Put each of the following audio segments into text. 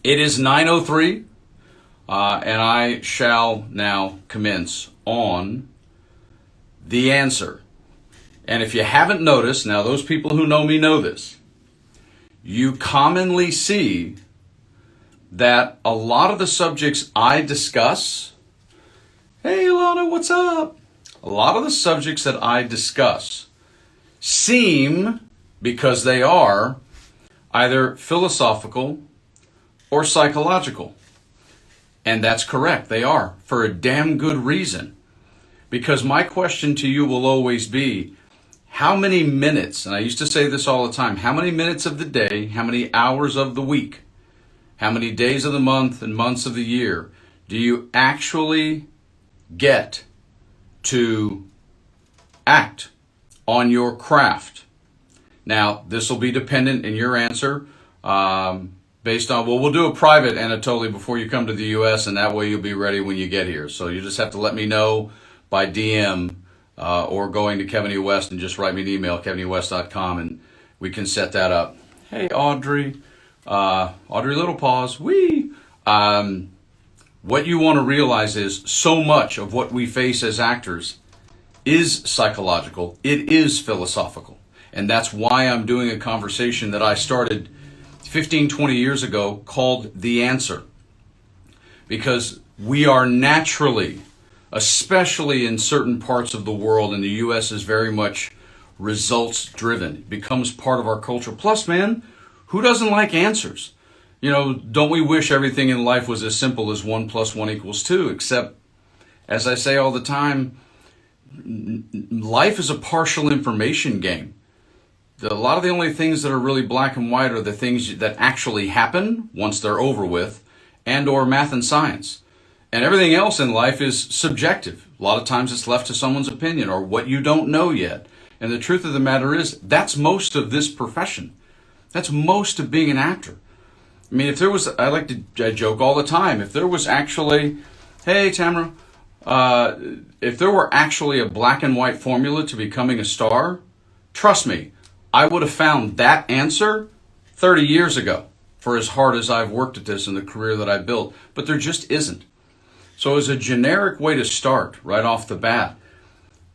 It is 9:03, and I shall now commence on the answer. And if you haven't noticed, now those people who know me know this, you commonly see that a lot of the subjects I discuss, hey Ilana, what's up? A lot of the subjects that I discuss seem, because they are, either philosophical or psychological. And that's correct, they are, for a damn good reason. Because my question to you will always be, how many minutes, and I used to say this all the time, how many minutes of the day, how many hours of the week, how many days of the month and months of the year do you actually get to act on your craft? Now, this will be dependent in your answer based on, well, we'll do a private, Anatoly, before you come to the U.S., and that way you'll be ready when you get here. So you just have to let me know by DM or going to Kevin E. West and just write me an email, kevinewest.com, and we can set that up. Hey, Audrey. Audrey Littlepaws. What you want to realize is so much of what we face as actors is psychological. It is philosophical. And that's why I'm doing a conversation that I started 15, 20 years ago called The Answer. Because we are naturally, especially in certain parts of the world, and the U.S. is very much results driven. It becomes part of our culture. Plus, man, who doesn't like answers? You know, don't we wish everything in life was as simple as 1 + 1 = 2? Except, as I say all the time, life is a partial information game. A lot of the only things that are really black and white are the things that actually happen once they're over with, and or math and science. And everything else in life is subjective. A lot of times it's left to someone's opinion or what you don't know yet. And the truth of the matter is, that's most of this profession. That's most of being an actor. I mean, if there was, I joke all the time, if there was actually, hey Tamara, if there were actually a black and white formula to becoming a star, trust me, I would have found that answer 30 years ago, for as hard as I've worked at this in the career that I built. But there just isn't. So as a generic way to start right off the bat,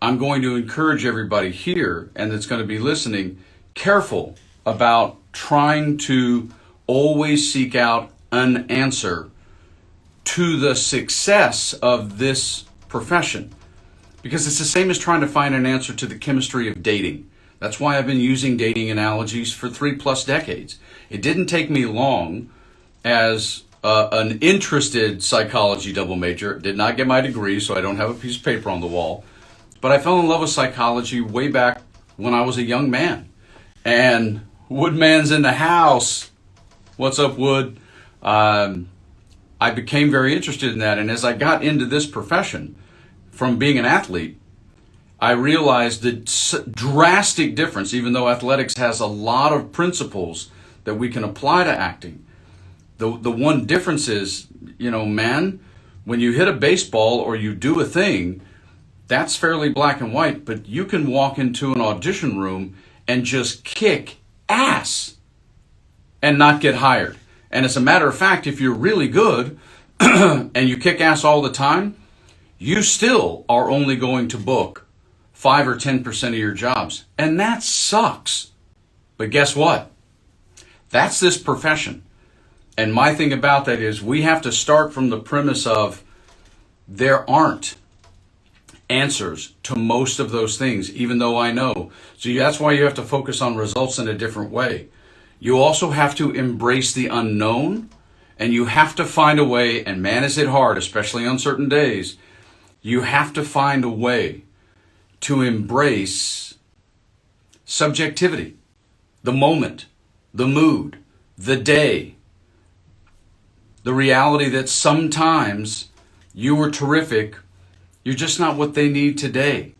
I'm going to encourage everybody here and that's going to be listening, careful about trying to always seek out an answer to the success of this profession. Because it's the same as trying to find an answer to the chemistry of dating. That's why I've been using dating analogies for 3+ decades. It didn't take me long as an interested psychology double major. Did not get my degree, so I don't have a piece of paper on the wall. But I fell in love with psychology way back when I was a young man. And Woodman's in the house. What's up, Wood? I became very interested in that. And as I got into this profession, from being an athlete, I realized the drastic difference, even though athletics has a lot of principles that we can apply to acting. The one difference is, you know, man, when you hit a baseball or you do a thing, that's fairly black and white, but you can walk into an audition room and just kick ass and not get hired. And as a matter of fact, if you're really good and you kick ass all the time, you still are only going to book 5 or 10% of your jobs. And that sucks. But guess what? That's this profession. And my thing about that is we have to start from the premise of there aren't answers to most of those things, even though I know. So that's why you have to focus on results in a different way. You also have to embrace the unknown, and you have to find a way, and man is it hard, especially on certain days, you have to find a way to embrace subjectivity, the moment, the mood, the day, the reality that sometimes you were terrific, you're just not what they need today.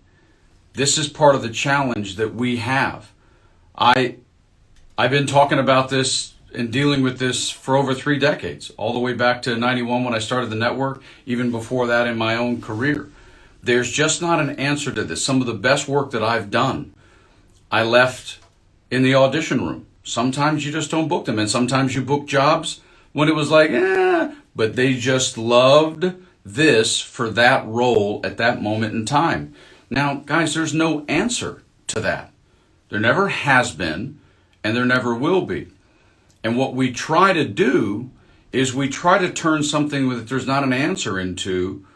This is part of the challenge that we have. I've been talking about this and dealing with this for over 3 decades, all the way back to 91 when I started the network, even before that in my own career. There's just not an answer to this. Some of the best work that I've done, I left in the audition room. Sometimes you just don't book them, and sometimes you book jobs when it was like, but they just loved this for that role at that moment in time. Now, guys, there's no answer to that. There never has been, and there never will be. And what we try to do is we try to turn something that there's not an answer into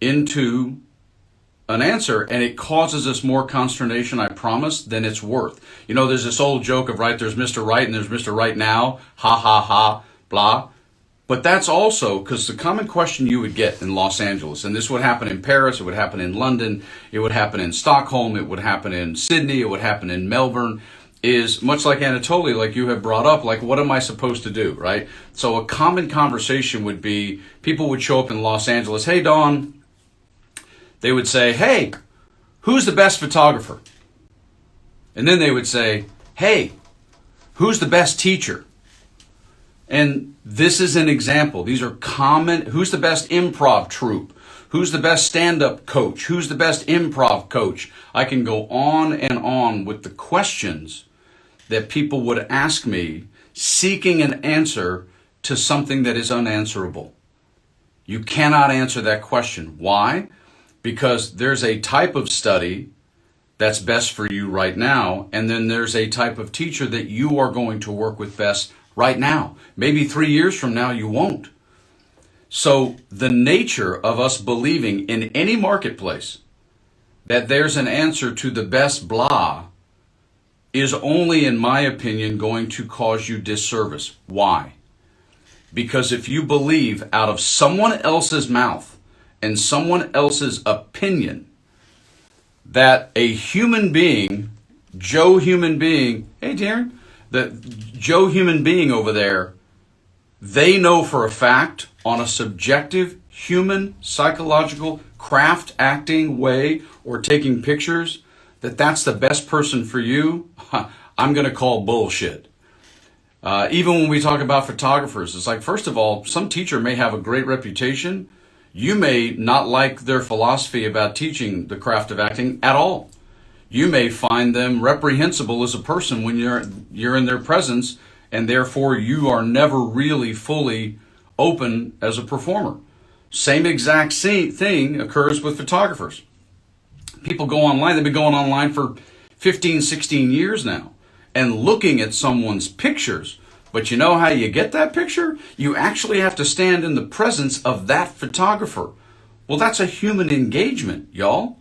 an answer, and it causes us more consternation, I promise, than it's worth. You know, there's this old joke of, right, there's Mr. Right and there's Mr. Right now, ha, ha, ha, blah. But that's also because the common question you would get in Los Angeles, and this would happen in Paris, it would happen in London, it would happen in Stockholm, it would happen in Sydney, it would happen in Melbourne, is much like Anatoly, like you have brought up, like, what am I supposed to do, right? So a common conversation would be, people would show up in Los Angeles, hey, Dawn, they would say, hey, who's the best photographer? And then they would say, hey, who's the best teacher? And this is an example. These are common. Who's the best improv troupe? Who's the best stand-up coach? Who's the best improv coach? I can go on and on with the questions that people would ask me, seeking an answer to something that is unanswerable. You cannot answer that question. Why? Because there's a type of study that's best for you right now, and then there's a type of teacher that you are going to work with best right now. Maybe 3 years from now you won't. So the nature of us believing in any marketplace that there's an answer to the best blah is only, in my opinion, going to cause you disservice. Why? Because if you believe out of someone else's mouth and someone else's opinion that a human being, Joe human being, hey Darren, the Joe human being over there, they know for a fact on a subjective, human, psychological, craft acting way or taking pictures that that's the best person for you, I'm going to call bullshit. Even when we talk about photographers, it's like, first of all, some teacher may have a great reputation. You may not like their philosophy about teaching the craft of acting at all. You may find them reprehensible as a person when you're in their presence, and therefore you are never really fully open as a performer. Same exact thing occurs with photographers. People go online, they've been going online for 15, 16 years now, and looking at someone's pictures. But you know how you get that picture? You actually have to stand in the presence of that photographer. Well, that's a human engagement, y'all.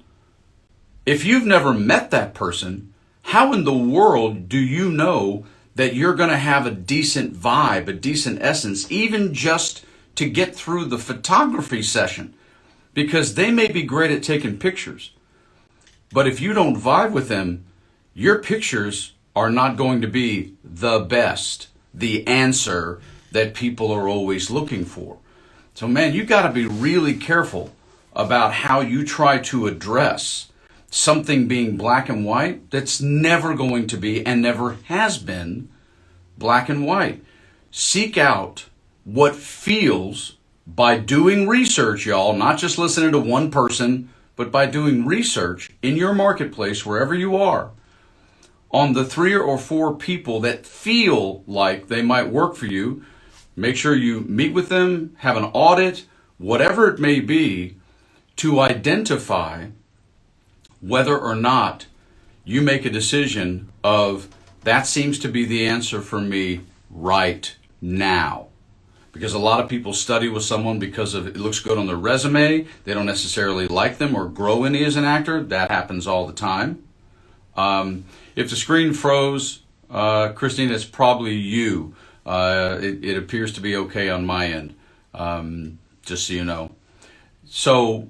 If you've never met that person, how in the world do you know that you're going to have a decent vibe, a decent essence, even just to get through the photography session? Because they may be great at taking pictures, but if you don't vibe with them, your pictures are not going to be the best, the answer that people are always looking for. So man, you got to be really careful about how you try to address something being black and white that's never going to be and never has been black and white. Seek out what feels, by doing research, y'all, not just listening to one person, but by doing research in your marketplace, wherever you are, on the 3 or 4 people that feel like they might work for you. Make sure you meet with them, have an audit, whatever it may be, to identify whether or not you make a decision of, that seems to be the answer for me right now. Because a lot of people study with someone because of it looks good on their resume. They don't necessarily like them or grow any as an actor. That happens all the time. If the screen froze, Christine, it's probably you. It appears to be okay on my end, just so you know. So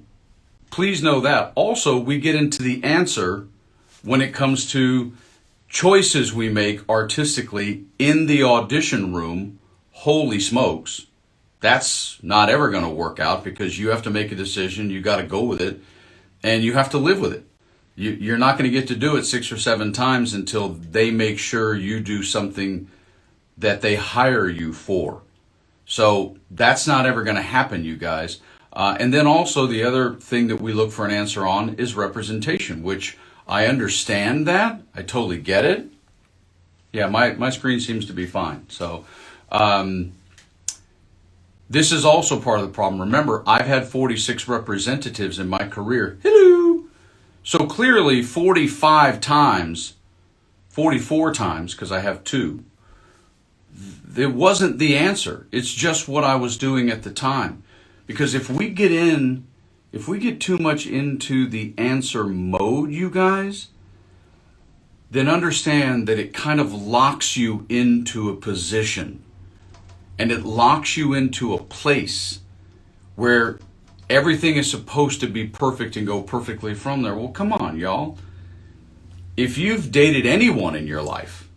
please know that. Also, we get into the answer when it comes to choices we make artistically in the audition room. Holy smokes, that's not ever going to work out, because you have to make a decision, you got to go with it, and you have to live with it. You're not going to get to do it 6 or 7 times until they make sure you do something that they hire you for. So that's not ever going to happen, you guys. And then also the other thing that we look for an answer on is representation, which I understand that. I totally get it. Yeah, my screen seems to be fine. So This is also part of the problem. Remember, I've had 46 representatives in my career. Hello. So clearly 45 times, 44 times, because I have two, it wasn't the answer. It's just what I was doing at the time. Because if we get too much into the answer mode, you guys, then understand that it kind of locks you into a position. And it locks you into a place where everything is supposed to be perfect and go perfectly from there. Well, come on, y'all. If you've dated anyone in your life,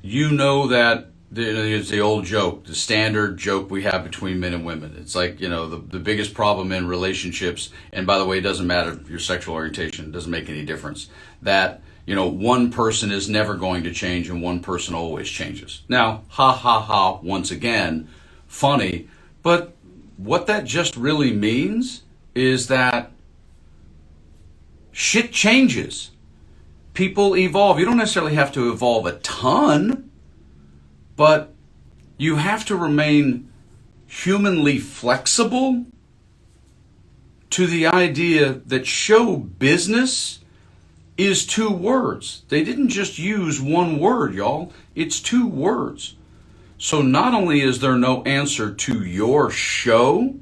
you know that it's the old joke, the standard joke we have between men and women. It's like, the biggest problem in relationships, and by the way, it doesn't matter your sexual orientation, it doesn't make any difference, that one person is never going to change and one person always changes. Now, ha ha ha, once again, funny, but what that just really means is that shit changes. People evolve. You don't necessarily have to evolve a ton, but you have to remain humanly flexible to the idea that show business is two words. They didn't just use one word, y'all. It's two words. So not only is there no answer to your show,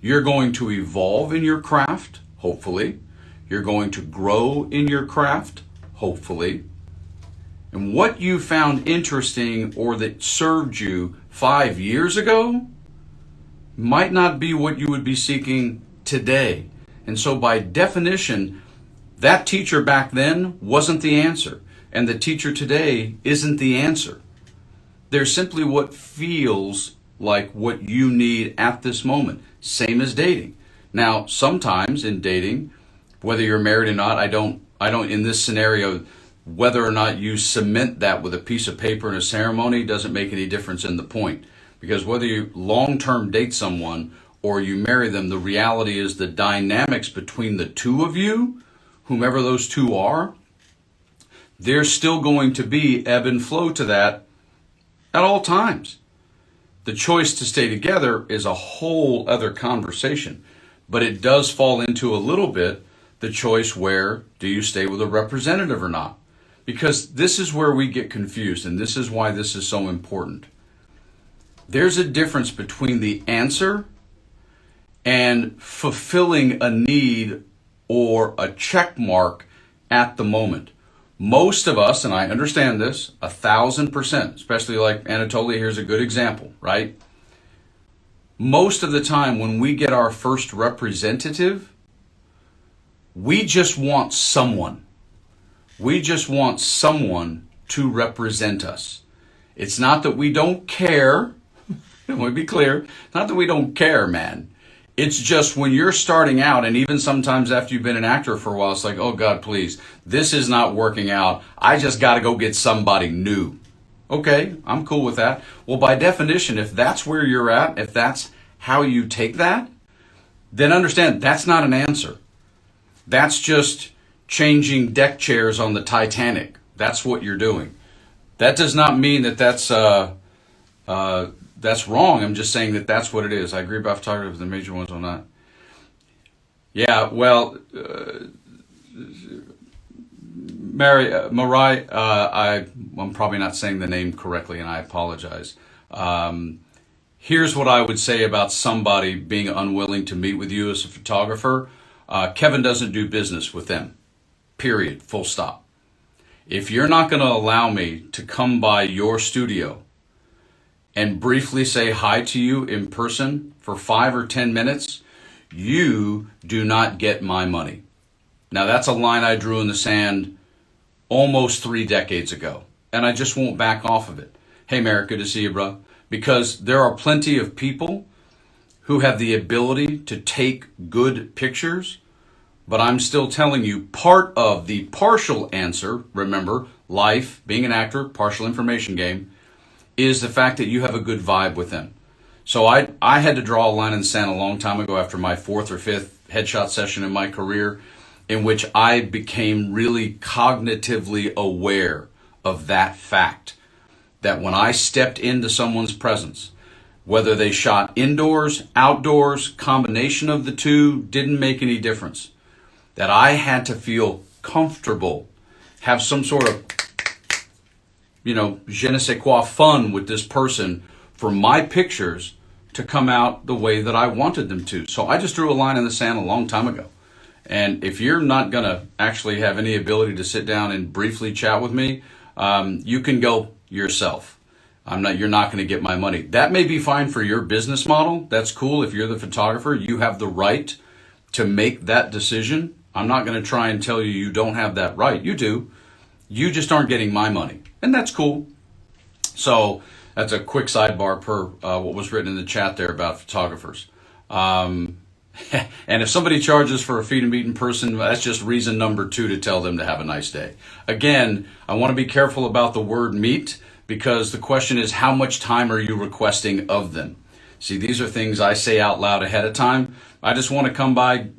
you're going to evolve in your craft, hopefully. You're going to grow in your craft, hopefully. And what you found interesting or that served you 5 years ago might not be what you would be seeking today. And so by definition, that teacher back then wasn't the answer. And the teacher today isn't the answer. They're simply what feels like what you need at this moment. Same as dating. Now, sometimes in dating, whether you're married or not, I don't in this scenario, whether or not you cement that with a piece of paper and a ceremony doesn't make any difference in the point. Because whether you long-term date someone or you marry them, the reality is the dynamics between the two of you, whomever those two are, there's still going to be ebb and flow to that at all times. The choice to stay together is a whole other conversation, but it does fall into a little bit the choice where do you stay with a representative or not? Because this is where we get confused, and this is why this is so important. There's a difference between the answer and fulfilling a need or a check mark at the moment. Most of us, and I understand this 1,000%, especially like Anatoly, here's a good example, right? Most of the time when we get our first representative, we just want someone. We just want someone to represent us. It's not that we don't care. Let me be clear. Not that we don't care, man. It's just when you're starting out, and even sometimes after you've been an actor for a while, it's like, oh God, please, this is not working out. I just got to go get somebody new. Okay, I'm cool with that. Well, by definition, if that's where you're at, if that's how you take that, then understand that's not an answer. That's just changing deck chairs on the Titanic. That's what you're doing. That does not mean that that's wrong. I'm just saying that that's what it is. I agree about photography, but the major ones on that. Yeah, well, Marai, I'm probably not saying the name correctly, and I apologize. Here's what I would say about somebody being unwilling to meet with you as a photographer. Kevin doesn't do business with them. Period. Full stop. If you're not going to allow me to come by your studio and briefly say hi to you in person for 5 or 10 minutes, you do not get my money. Now that's a line I drew in the sand almost 3 decades ago, and I just won't back off of it. Hey Merrick, good to see you, bro. Because there are plenty of people who have the ability to take good pictures, but I'm still telling you part of the partial answer, remember, life, being an actor, partial information game, is the fact that you have a good vibe with them. So I had to draw a line in the sand a long time ago after my 4th or 5th headshot session in my career, in which I became really cognitively aware of that fact. That when I stepped into someone's presence, Whether they shot indoors, outdoors, combination of the two, didn't make any difference. That I had to feel comfortable, have some sort of, je ne sais quoi fun with this person for my pictures to come out the way that I wanted them to. So I just drew a line in the sand a long time ago. And if you're not going to actually have any ability to sit down and briefly chat with me, you can go yourself. You're not going to get my money. That may be fine for your business model. That's cool. If you're the photographer, you have the right to make that decision. I'm not going to try and tell you you don't have that right. You do. You just aren't getting my money. And that's cool. So that's a quick sidebar per what was written in the chat there about photographers. And if somebody charges for a feed and meet in person, that's just reason number 2 to tell them to have a nice day. Again, I want to be careful about the word meet, because the question is, how much time are you requesting of them? See, these are things I say out loud ahead of time. I just want to come by,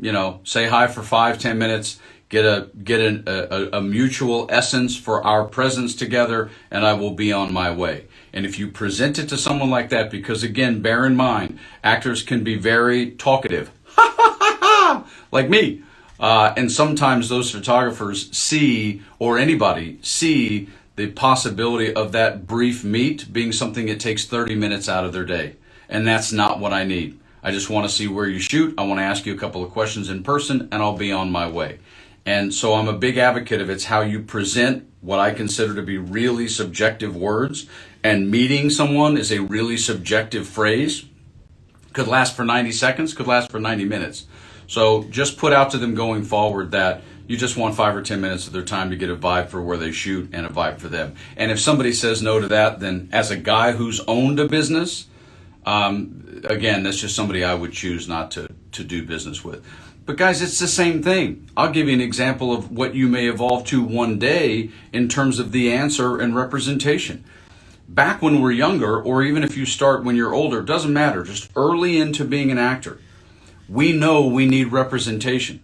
say hi for 5-10 minutes, get a mutual essence for our presence together, and I will be on my way. And if you present it to someone like that, because again, bear in mind, actors can be very talkative, like me. And sometimes those photographers see, or anybody see, the possibility of that brief meet being something that takes 30 minutes out of their day. And that's not what I need. I just want to see where you shoot. I want to ask you a couple of questions in person, and I'll be on my way. And so I'm a big advocate of it's how you present what I consider to be really subjective words. And meeting someone is a really subjective phrase. Could last for 90 seconds, could last for 90 minutes. So just put out to them going forward that you just want 5 or 10 minutes of their time to get a vibe for where they shoot and a vibe for them. And if somebody says no to that, then as a guy who's owned a business, again, that's just somebody I would choose not to do business with. But guys, it's the same thing. I'll give you an example of what you may evolve to one day in terms of the answer and representation. Back when we're younger, or even if you start when you're older, doesn't matter, just early into being an actor, we know we need representation.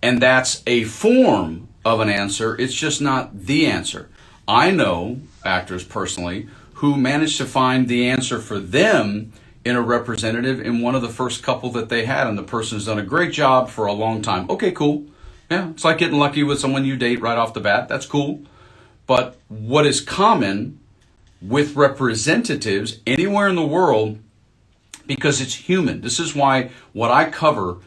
And that's a form of an answer. It's just not the answer. I know actors personally who managed to find the answer for them in a representative in one of the first couple that they had, and the person's done a great job for a long time. Okay, cool. Yeah, it's like getting lucky with someone you date right off the bat. That's cool. But what is common with representatives anywhere in the world, because it's human. This is why what I cover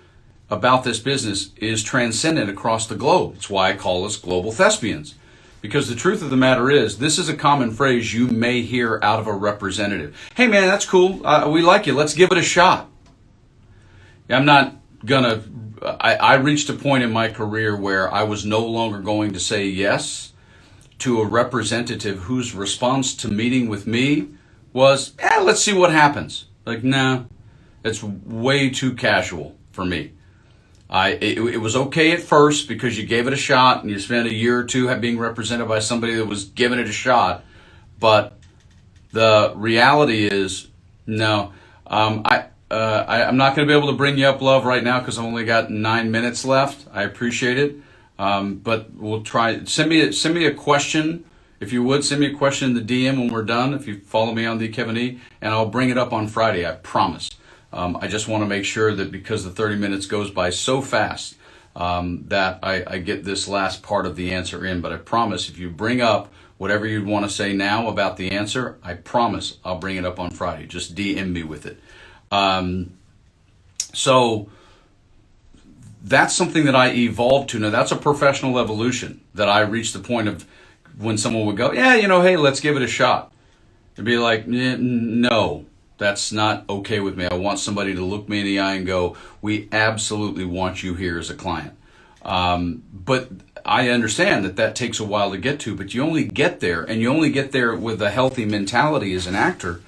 about this business is transcendent across the globe. It's why I call us global thespians. Because the truth of the matter is, this is a common phrase you may hear out of a representative. Hey man, that's cool. We like you. Let's give it a shot. I'm not gonna, I reached a point in my career where I was no longer going to say yes to a representative whose response to meeting with me was, let's see what happens. Like, nah, it's way too casual for me. It was okay at first because you gave it a shot and you spent a year or two being represented by somebody that was giving it a shot. But the reality is, no, I'm not going to be able to bring you up, love, right now because I've only got 9 minutes left. I appreciate it. But we'll try. Send me a question. If you would, send me a question in the DM when we're done, if you follow me on the Kevin E, and I'll bring it up on Friday, I promise. I just want to make sure that because the 30 minutes goes by so fast, that I get this last part of the answer in. But I promise if you bring up whatever you'd want to say now about the answer, I promise I'll bring it up on Friday. Just DM me with it. So that's something that I evolved to. Now that's a professional evolution that I reached the point of when someone would go, hey, let's give it a shot. It'd be like, no. That's not okay with me. I want somebody to look me in the eye and go, we absolutely want you here as a client. But I understand that takes a while to get to, but you only get there, and you only get there with a healthy mentality as an actor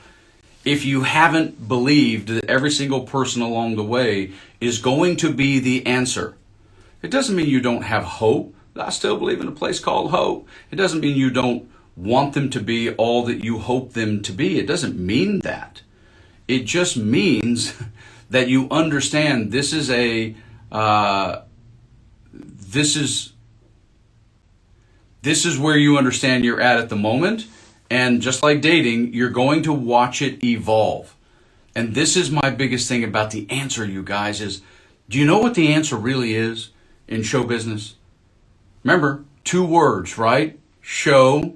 if you haven't believed that every single person along the way is going to be the answer. It doesn't mean you don't have hope. I still believe in a place called hope. It doesn't mean you don't want them to be all that you hope them to be. It doesn't mean that. It just means that you understand this is where you understand you're at the moment. And just like dating, you're going to watch it evolve. And this is my biggest thing about the answer, you guys, is do you know what the answer really is in show business? Remember, 2 words, right? Show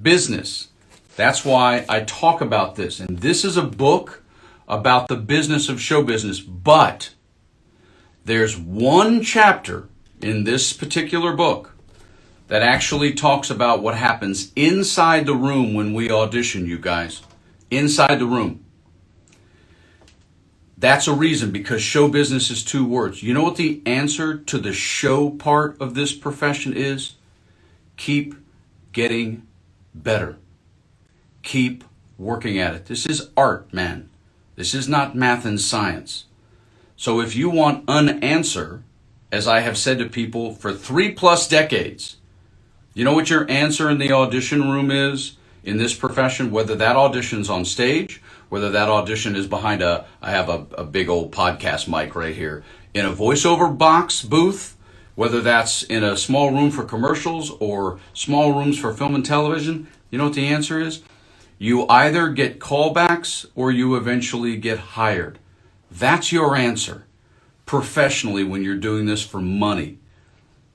business. That's why I talk about this. And this is a book about the business of show business. But there's one chapter in this particular book that actually talks about what happens inside the room when we audition, you guys. Inside the room. That's a reason, because show business is 2 words. You know what the answer to the show part of this profession is? Keep getting better. Keep working at it. This is art, man. This is not math and science. So if you want an answer, as I have said to people for 3+ decades, you know what your answer in the audition room is in this profession? Whether that audition's on stage, whether that audition is behind I have a big old podcast mic right here, in a voiceover box booth, whether that's in a small room for commercials or small rooms for film and television, you know what the answer is? You either get callbacks or you eventually get hired. That's your answer. Professionally, when you're doing this for money,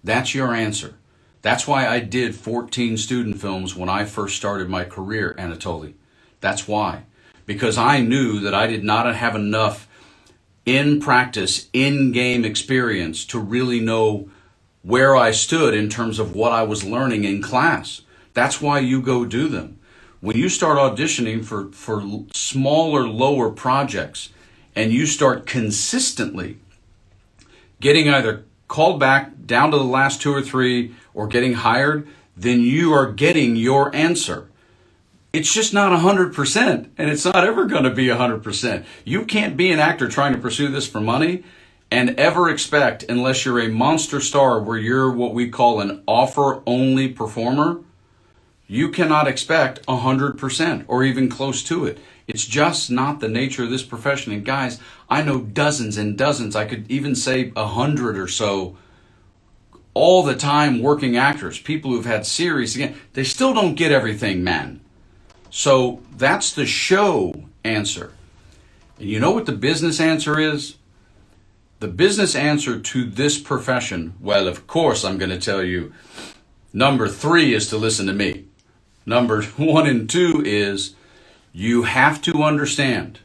that's your answer. That's why I did 14 student films when I first started my career, Anatoly. That's why. Because I knew that I did not have enough in practice, in-game experience to really know where I stood in terms of what I was learning in class. That's why you go do them. When you start auditioning for smaller, lower projects, and you start consistently getting either called back down to the last 2 or 3 or getting hired, then you are getting your answer. It's just not 100%, and it's not ever going to be 100%. You can't be an actor trying to pursue this for money and ever expect, unless you're a monster star where you're what we call an offer-only performer, you cannot expect 100% or even close to it. It's just not the nature of this profession. And guys, I know dozens and dozens, I could even say 100 or so, all the time working actors, people who've had series, again, they still don't get everything, man. So that's the show answer. And you know what the business answer is? The business answer to this profession, well, of course, I'm going to tell you, number 3 is to listen to me. Number 1 and 2 is you have to understand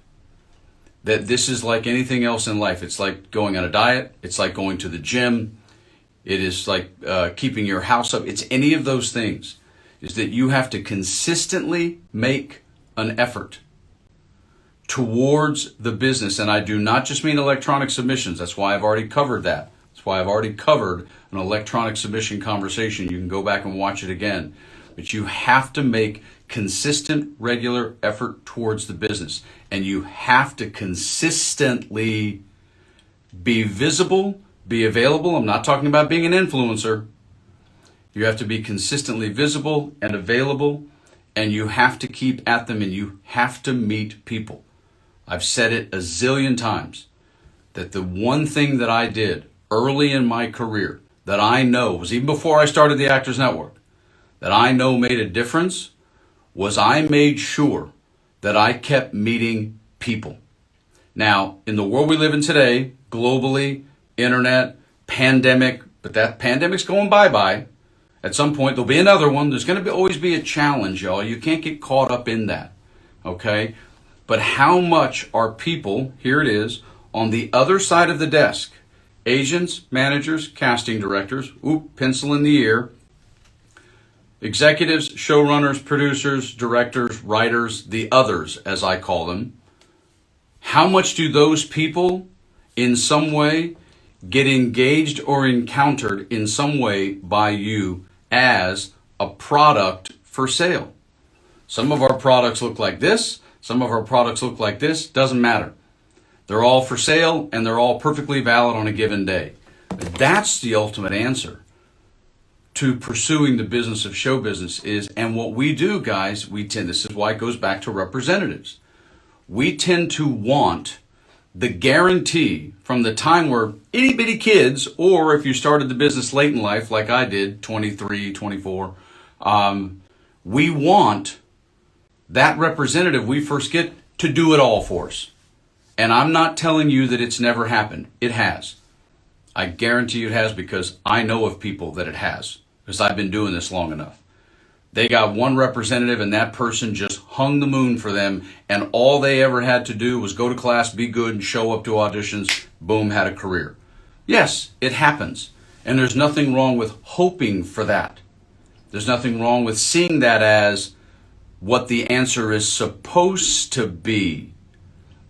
that this is like anything else in life. It's like going on a diet. It's like going to the gym. It is like keeping your house up. It's any of those things. Is that you have to consistently make an effort towards the business. And I do not just mean electronic submissions. That's why I've already covered that. That's why I've already covered an electronic submission conversation. You can go back and watch it again. But you have to make consistent, regular effort towards the business. And you have to consistently be visible, be available. I'm not talking about being an influencer. You have to be consistently visible and available, and you have to keep at them, and you have to meet people. I've said it a zillion times that the one thing that I did early in my career that I know was, even before I started the Actors Network, that I know made a difference was I made sure that I kept meeting people. Now, in the world we live in today, globally, internet, pandemic, but that pandemic's going bye-bye. At some point, there'll be another one. There's going to always be a challenge, y'all. You can't get caught up in that, okay? But how much are people, here it is, on the other side of the desk, agents, managers, casting directors, pencil in the ear, executives, showrunners, producers, directors, writers, the others, as I call them, how much do those people in some way get engaged or encountered in some way by you as a product for sale? Some of our products look like this. Some of our products look like this. Doesn't matter. They're all for sale and they're all perfectly valid on a given day. That's the ultimate answer to pursuing the business of show business is, and what we do, guys, this is why it goes back to representatives. We tend to want the guarantee from the time we're itty bitty kids, or if you started the business late in life, like I did, 23, 24, we want that representative we first get to do it all for us. And I'm not telling you that it's never happened. It has. I guarantee you it has, because I know of people that it has, because I've been doing this long enough. They got one representative and that person just hung the moon for them, and all they ever had to do was go to class, be good, and show up to auditions. Boom, had a career. Yes, it happens. And there's nothing wrong with hoping for that. There's nothing wrong with seeing that as what the answer is supposed to be.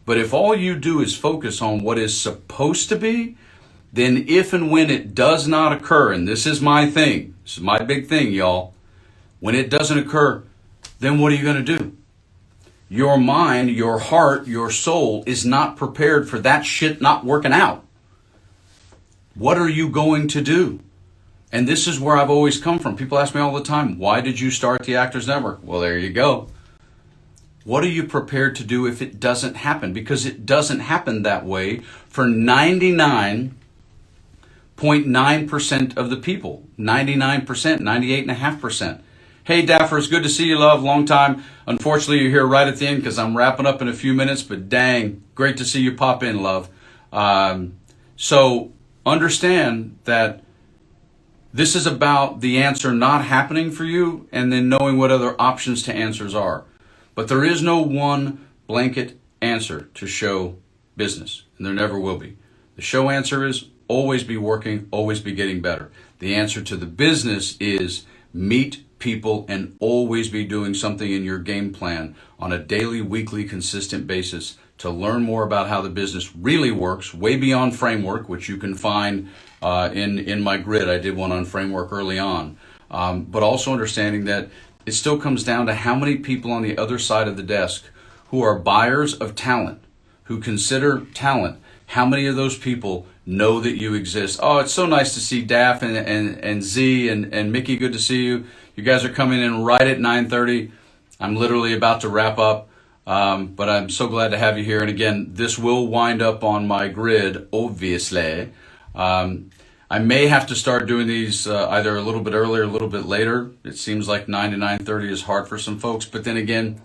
But if all you do is focus on what is supposed to be, then if and when it does not occur, and this is my thing, this is my big thing, y'all, when it doesn't occur, then what are you going to do? Your mind, your heart, your soul is not prepared for that shit not working out. What are you going to do? And this is where I've always come from. People ask me all the time, why did you start the Actors Network? Well, there you go. What are you prepared to do if it doesn't happen? Because it doesn't happen that way for 99.9% of the people. 99%, 98.5%. Hey, Daffer, it's good to see you, love. Long time. Unfortunately, you're here right at the end because I'm wrapping up in a few minutes, but dang, great to see you pop in, love. So understand that this is about the answer not happening for you and then knowing what other options to answers are. But there is no one blanket answer to show business, and there never will be. The show answer is always be working, always be getting better. The answer to the business is meet people and always be doing something in your game plan on a daily, weekly, consistent basis to learn more about how the business really works, way beyond framework, which you can find in my grid. I did one on framework early on. But also understanding that it still comes down to how many people on the other side of the desk who are buyers of talent, who consider talent, how many of those people know that you exist. Oh, it's so nice to see Daff and Z and Mickey. Good to see you. You guys are coming in right at 9:30. I'm literally about to wrap up, but I'm so glad to have you here. And again, this will wind up on my grid, obviously. I may have to start doing these either a little bit earlier, a little bit later. It seems like 9 to 9:30 is hard for some folks, but then again,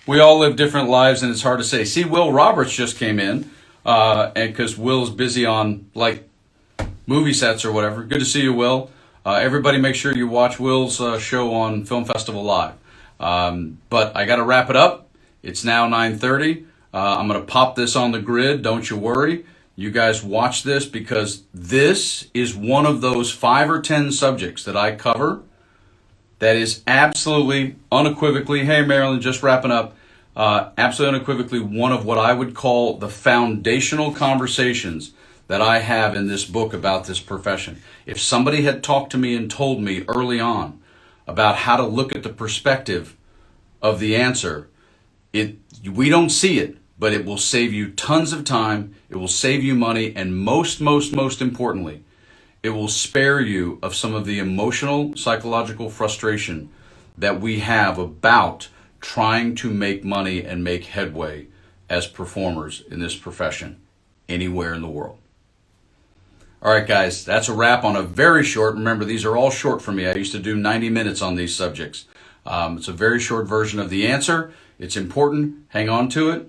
we all live different lives, and it's hard to say. See, Will Roberts just came in, and because Will's busy on like movie sets or whatever. Good to see you, Will. Everybody make sure you watch Will's show on Film Festival Live. But I got to wrap it up. It's now 9:30. I'm going to pop this on the grid. Don't you worry. You guys watch this, because this is one of those 5 or 10 subjects that I cover that is absolutely unequivocally, hey Marilyn, just wrapping up, absolutely unequivocally one of what I would call the foundational conversations that I have in this book about this profession. If somebody had talked to me and told me early on about how to look at the perspective of the answer, we don't see it, but it will save you tons of time, it will save you money, and most importantly, it will spare you of some of the emotional, psychological frustration that we have about trying to make money and make headway as performers in this profession anywhere in the world. All right, guys, that's a wrap on a very short. Remember, these are all short for me. I used to do 90 minutes on these subjects. It's a very short version of the answer. It's important. Hang on to it.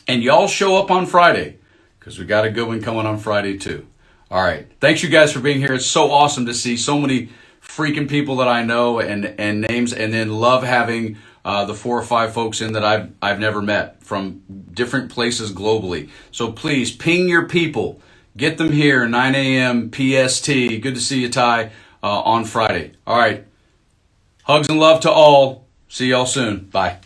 And y'all show up on Friday, because we got a good one coming on Friday too. All right. Thanks you guys for being here. It's so awesome to see so many freaking people that I know and names, and then love having the 4 or 5 folks in that I've never met from different places globally. So please ping your people. Get them here, 9 a.m. PST. Good to see you, Ty, on Friday. All right. Hugs and love to all. See y'all soon. Bye.